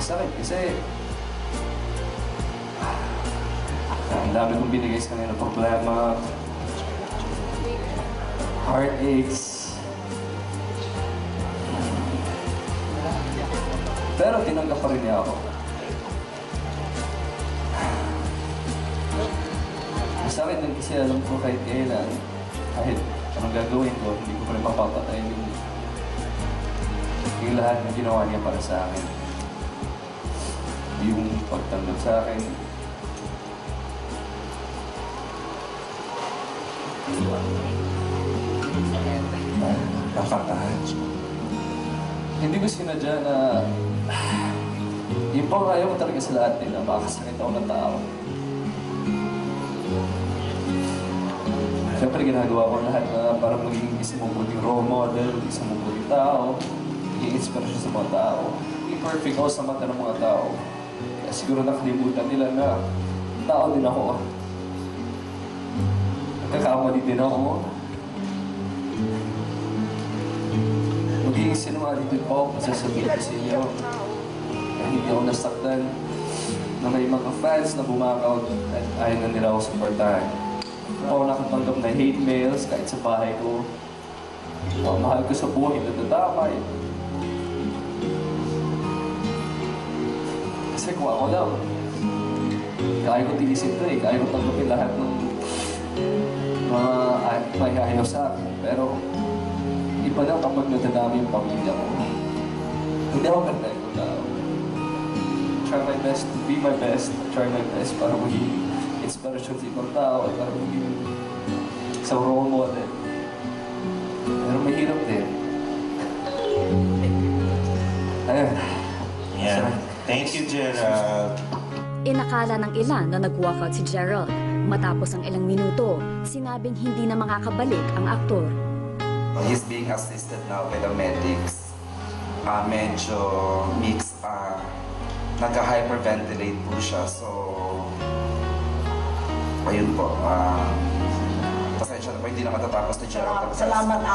Masakit kasi ang dami kong binigay sa kanila problema, heartaches. Pero tinanggap pa rin niya ako. Masakit din kasi alam ko kahit kailan, kahit anong gagawin ko, hindi ko pa rin mapapatayin yung lahat na ginawa niya para sa akin. Yung pagtanggap sa akin. Nakakahal. Hindi ko sinadya na yung pang-ayaw mo talaga sa lahat nila, makakasakit ako ng tao. Siyempre ginagawa ko lahat na para maging isang mabuting role model, isang mabuting tao, maging inspirasyon sa mga tao. Hindi perfect ako sa mata ng mga tao. Kaya siguro nakalimutan nila na tao din ako. Nagkakamali din ako. Magiging sinungaling po, masasabihin ko sa inyo. Hindi ako nasaktan na may mga fans na bumakaw at ayaw na nila ako supportahan. Ako nakatanggap na hate mails kahit sa bahay ko. Mahal ko sa buhay na nadamay. Kasi kung ako lang, kaya ko tinisin ito eh. Kaya ko tanggapin lahat ng mga ayaw sa akin. Pero iba lang kapag nadadami yung pamilya ko. Hindi ako perfecto na. Try my best to be my best. Try my best para maging inspirasyon sa ibang tao at para maging isang role model. Pero mahirap din. Ayun. Yeah. Thank you, Gerald. Inakala ng ilan na nag-walkout si Gerald. Matapos ang ilang minuto, sinabing hindi na makakabalik ang aktor. He's being assisted now by the medics. Medyo mixed. Nagka-hyperventilate po siya. So, ayun po. Pasensya na po, hindi na matatapos ni Gerald. Salamat.